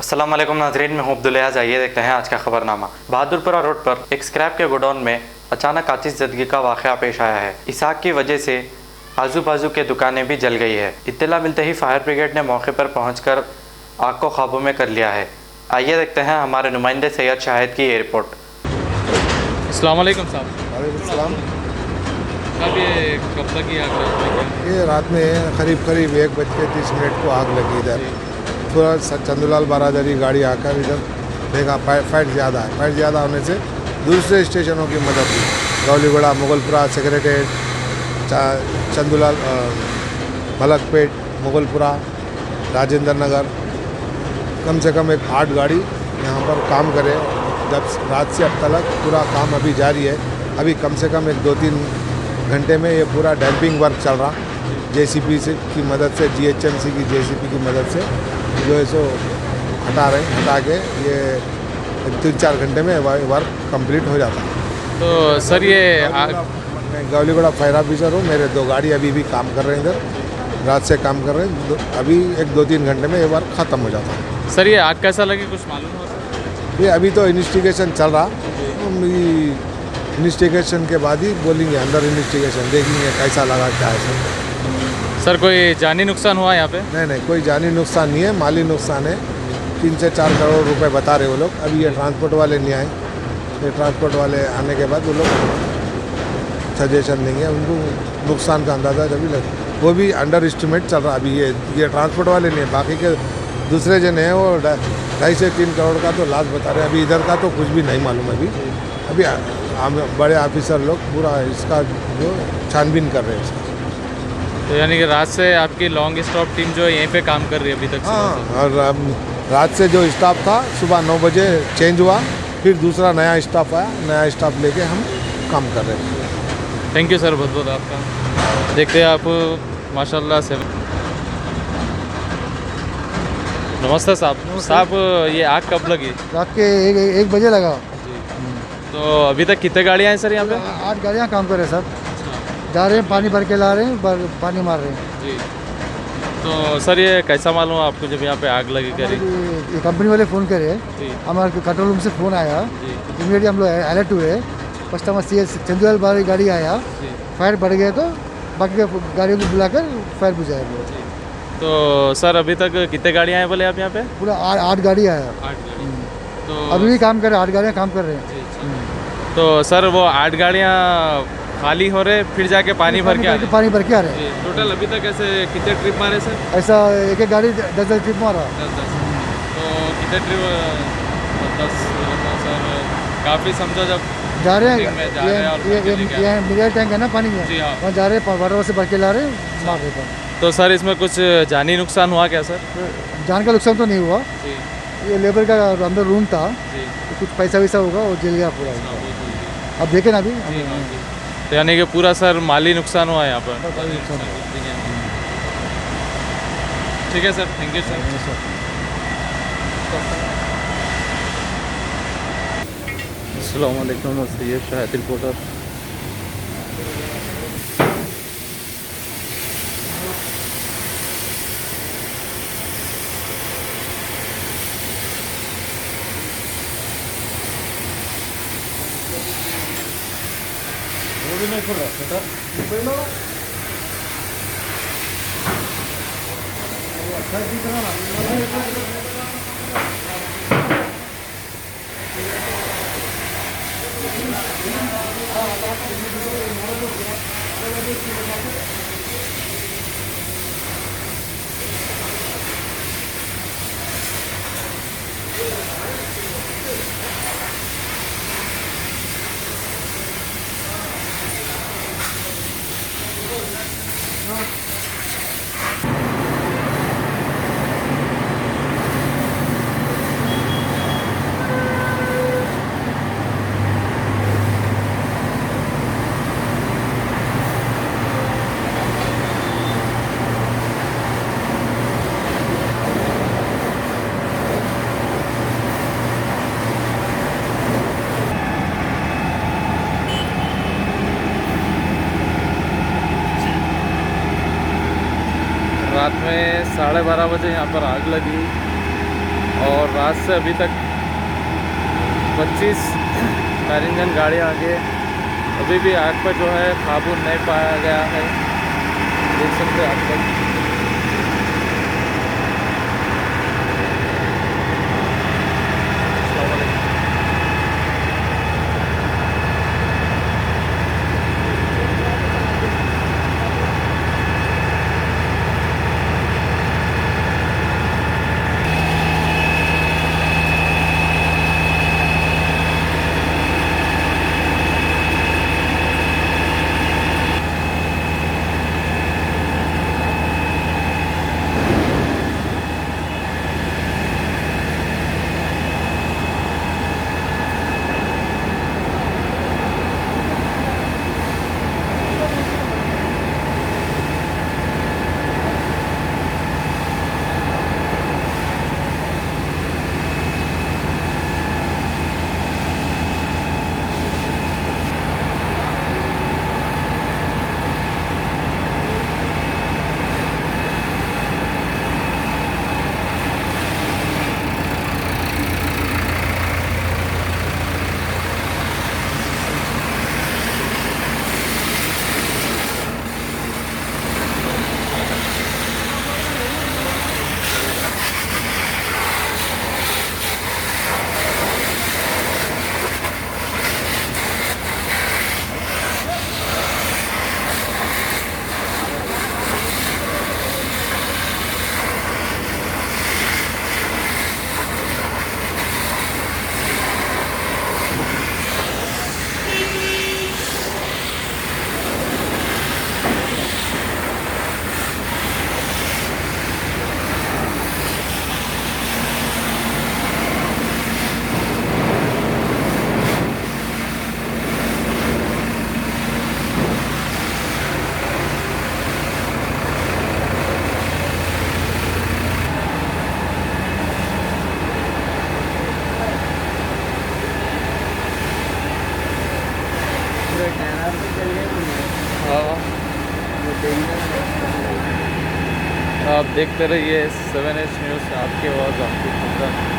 अस्सलाम वालेकुम नाज़रीन, मैं हूं अब्दुल अयाज़। आइए देखते हैं आज का खबरनामा। बहादुरपुरा रोड पर एक स्क्रैप के गोडाउन में अचानक आतिश ज़दगी का वाक़या पेश आया है। इस आग की वजह से आजू बाजू के दुकानें भी जल गई है। इत्तला मिलते ही फायर ब्रिगेड ने मौके पर पहुंचकर आग को काबू में कर लिया है। आइए देखते हैं हमारे नुमाइंदे सैयद शाहिद की ये रिपोर्ट। अस्सलाम वालेकुम साहब। वालेकुम सलाम। साहब ये कब तक की आग लगी? ये रात में करीब 1:30 को आग लगी इधर। थोड़ा चंदूलाल बारादरी गाड़ी आकर इधर देखा फाइट ज़्यादा है। फाइट ज़्यादा होने से दूसरे स्टेशनों की मदद ली। गौलीगुड़ा, मुगलपुरा, सेक्रेटेरिएट, चंदूलाल, मलकपेट, मुगलपुरा, राजेंद्र नगर, कम से कम एक 8 गाड़ी यहाँ पर काम करे। जब रात से अब तक पूरा काम अभी जारी है। अभी कम से कम 2-3 घंटे में ये पूरा डैम्पिंग वर्क चल रहा। जेसीबी से की मदद से, जीएचएमसी की जेसीबी की मदद से जो है सो हटा के ये 3-4 घंटे में वर्क कंप्लीट हो जाता है। तो सर ये मैं गौलीगुड़ा फायर ऑफिसर हूँ। मेरे 2 गाड़ी अभी भी काम कर रहे हैं इधर, रात से काम कर रहे हैं। अभी 1-2-3 घंटे में ये वर्क ख़त्म हो जाता है। सर ये आग कैसा लगी, कुछ मालूम हो सर? ये अभी तो इन्वेस्टिगेशन चल रहा। इन्वेस्टिगेशन के बाद ही बोलेंगे, अंदर इन्वेस्टिगेशन देखेंगे कैसा लगा, क्या है सर कोई जानी नुकसान हुआ यहाँ पे? नहीं, कोई जानी नुकसान नहीं है, माली नुकसान है। 3 से 4 करोड़ रुपए बता रहे वो लोग। अभी ये ट्रांसपोर्ट वाले नहीं आए। ये ट्रांसपोर्ट वाले आने के बाद वो लोग सजेशन देंगे, उनको नुकसान का अंदाज़ा जब भी लगे। वो भी अंडर एस्टिमेट चल रहा अभी। ये ट्रांसपोर्ट वाले नहीं है, बाकी के दूसरे जन हैं वो 2.5 से 3 करोड़ का तो लाश बता रहे हैं। अभी इधर का तो कुछ भी नहीं मालूम। अभी हम बड़े ऑफिसर लोग पूरा इसका जो छानबीन कर रहे हैं इसका। तो यानी कि रात से आपकी लॉन्ग स्टॉप टीम जो है यहीं पे काम कर रही है अभी तक? हाँ, और रात से जो स्टाफ था सुबह 9 बजे चेंज हुआ, फिर दूसरा नया स्टाफ आया। नया स्टाफ लेके हम काम कर रहे हैं। थैंक यू सर, बहुत बहुत आपका। देखते हैं आप माशाल्लाह से। नमस्ते साहब। साहब ये आग कब लगी? रात के 1 बजे लगा। तो अभी तक कितने गाड़ियाँ हैं सर यहाँ पे? 8 गाड़ियाँ काम कर रहे हैं सर। जा रहे हैं, पानी भर के ला रहे हैं, पानी मार रहे हैं जी। तो सर ये कैसा मालूम आपको जब यहाँ पे आग लगी करी? ये कंपनी वाले फ़ोन करे, जी हमारे कंट्रोल रूम से फ़ोन आया। जी इमीडिएटली हम लोग अलर्ट हुए। फर्स्ट टाइम चंदूलाल बारादरी गाड़ी आया, जी। फायर बढ़ गया तो बाकी गाड़ियों को बुलाकर फायर बुझाया। तो सर अभी तक कितने गाड़ियाँ हैं बोले आप यहाँ पे? पूरा 8 गाड़ी आया। 8 गाड़ी। तो अभी भी काम कर रहे हैं, 8 गाड़ियाँ काम कर रहे हैं। तो सर वो 8 गाड़ियाँ खाली हो रहे, फिर जाके पानी भर के आ रहे? पानी भर के आ रहे हैं। टोटल अभी तक ऐसे कितने ट्रिप मारे सर? ऐसा एक गाड़ी 10 ट्रिप मारा। 10। तो कितने ट्रिप? 10 सर काफ़ी समझो जब जा रहे हैं। में जा रहे हैं और ये मिरर टैंक है ना पानी में, जी हाँ। वहाँ जा रहे हैं, वाटर से भर के ला रहे हैं, मार रहे हैं। तो सर इसमें कुछ जानी नुकसान हुआ क्या सर? जान का नुकसान तो नहीं हुआ। जी ये लेबर का अंदर रूम था, जी। तो कुछ पैसा वैसा होगा, वो जल गया पूरा। अब देखें ना अभी। जी हाँ जी। तो यानी कि पूरा सर माली नुकसान हुआ है यहाँ पर? ठीक है सर, थैंक यू सर। अस्सलाम वालेकुम, सैयद शाहिद रिपोर्टर। रात में 12:30 बजे यहाँ पर आग लगी। और रात से अभी तक 25 फायर इंजन गाड़ियाँ आगे, अभी भी आग पर जो है काबू नहीं पाया गया है। देख सकते हैं आप लोग। आप देखते रहिए 7H न्यूज़, आपकी आवाज़ आपकी खबर।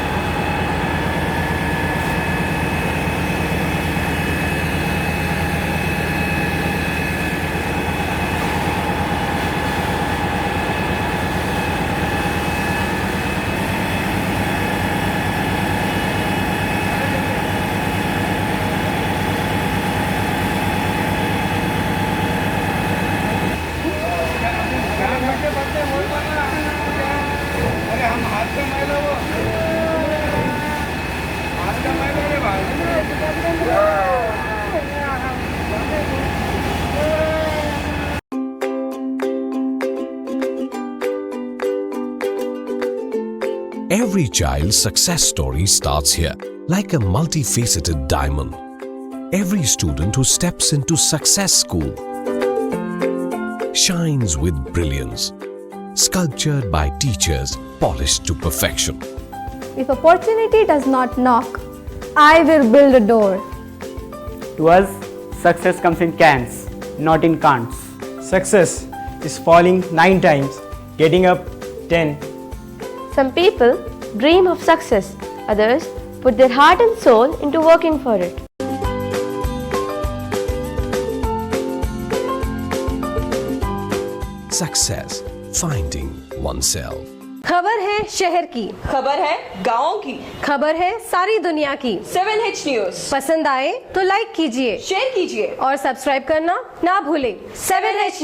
Every child's success story starts here, like a multifaceted diamond. Every student who steps into Success School shines with brilliance, sculptured by teachers polished to perfection. If opportunity does not knock, I will build a door. To us, success comes in cans, not in can'ts. Success is falling 9 times, getting up 10. Some people dream of success, others put their heart and soul into working for it. Success, finding oneself. खबर है शहर की, खबर है गाँव की, खबर है सारी दुनिया की। 7H न्यूज़ पसंद आए तो लाइक कीजिए, शेयर कीजिए और सब्सक्राइब करना ना भूलें। 7H news.